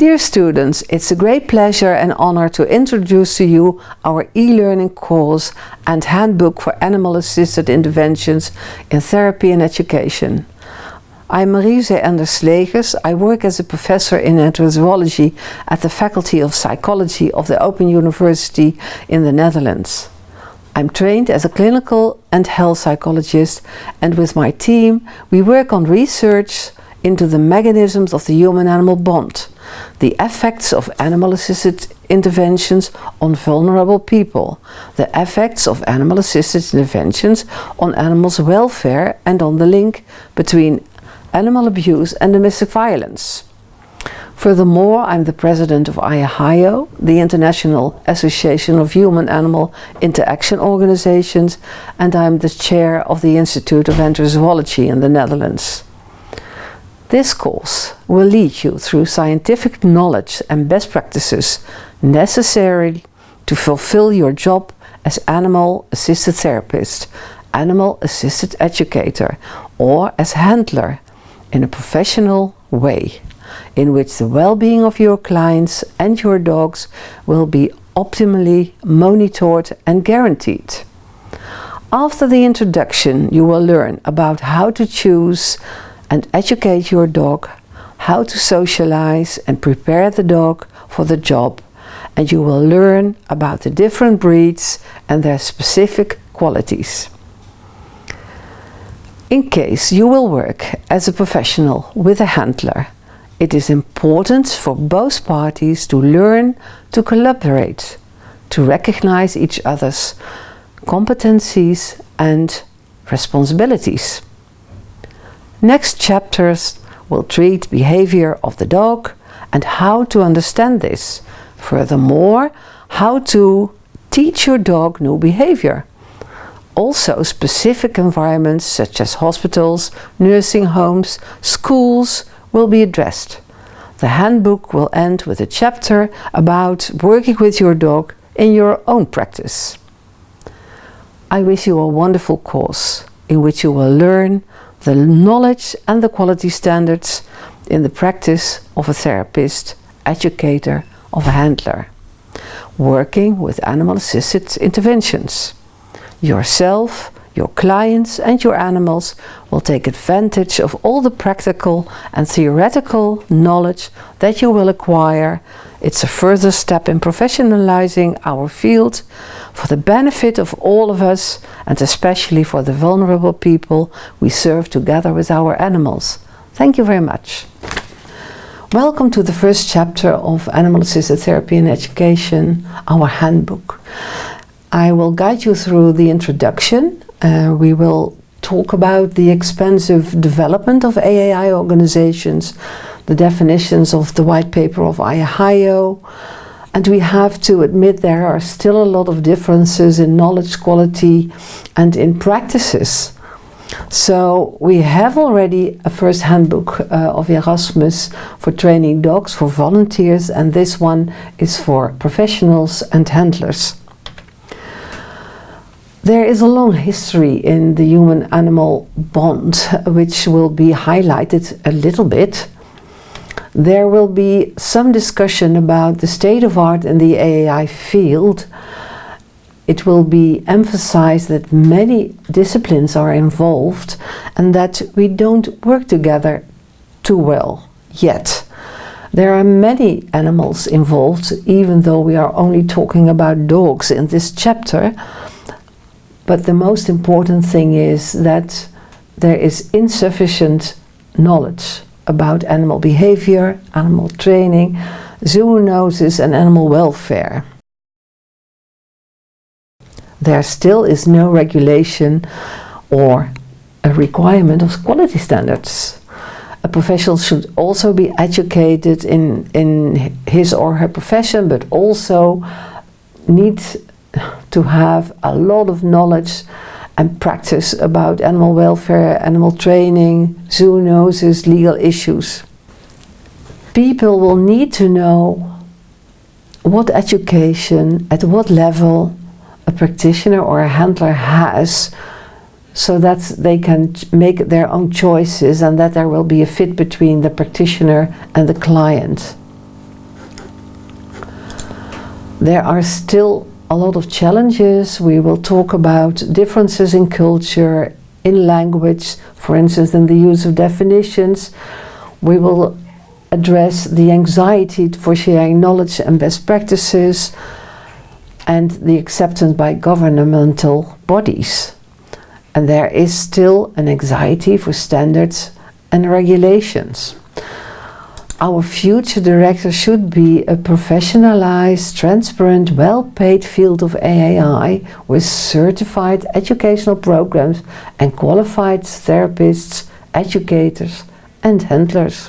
Dear students, it's a great pleasure and honor to introduce to you our e-learning course and handbook for animal-assisted interventions in therapy and education. I'm Marise Enders-Slegers. I work as a professor in zoology at the Faculty of Psychology of the Open University in the Netherlands. I'm trained as a clinical and health psychologist, and with my team we work on research into the mechanisms of the human-animal bond, the effects of animal-assisted interventions on vulnerable people, the effects of animal-assisted interventions on animals' welfare, and on the link between animal abuse and domestic violence. Furthermore, I'm the president of IAHIO, the International Association of Human-Animal Interaction Organizations, and I'm the chair of the Institute of Entozoology in the Netherlands. This course will lead you through scientific knowledge and best practices necessary to fulfill your job as animal-assisted therapist, animal-assisted educator, or as handler in a professional way, in which the well-being of your clients and your dogs will be optimally monitored and guaranteed. After the introduction, you will learn about how to choose and educate your dog, how to socialize and prepare the dog for the job, and you will learn about the different breeds and their specific qualities. In case you will work as a professional with a handler, it is important for both parties to learn to collaborate, to recognize each other's competencies and responsibilities. Next chapters will treat behavior of the dog and how to understand this. Furthermore, how to teach your dog new behavior. Also, specific environments such as hospitals, nursing homes, schools will be addressed. The handbook will end with a chapter about working with your dog in your own practice. I wish you a wonderful course in which you will learn the knowledge and the quality standards in the practice of a therapist, educator, of a handler, working with animal-assisted interventions. Yourself, your clients and your animals will take advantage of all the practical and theoretical knowledge that you will acquire. It's a further step in professionalizing our field for the benefit of all of us, and especially for the vulnerable people we serve together with our animals. Thank you very much. Welcome to the first chapter of Animal-Assisted Therapy and Education, our handbook. I will guide you through the introduction. We will talk about the expensive development of AAI organizations, the definitions of the white paper of IAHIO, and we have to admit there are still a lot of differences in knowledge quality and in practices. So we have already a first handbook of Erasmus for training dogs for volunteers, and this one is for professionals and handlers. There is a long history in the human-animal bond, which will be highlighted a little bit. There will be some discussion about the state of art in the AAI field. It will be emphasized that many disciplines are involved and that we don't work together too well yet. There are many animals involved, even though we are only talking about dogs in this chapter. But the most important thing is that there is insufficient knowledge about animal behavior, animal training, zoonosis and animal welfare. There still is no regulation or a requirement of quality standards. A professional should also be educated in his or her profession, but also needs to have a lot of knowledge and practice about animal welfare, animal training, zoonosis, legal issues. People will need to know what education, at what level a practitioner or a handler has, so that they can make their own choices and that there will be a fit between the practitioner and the client. There are still a lot of challenges. We will talk about differences in culture, in language, for instance, in the use of definitions. We will address the anxiety for sharing knowledge and best practices, and the acceptance by governmental bodies. And there is still an anxiety for standards and regulations. Our future director should be a professionalized, transparent, well-paid field of AI with certified educational programs and qualified therapists, educators and handlers.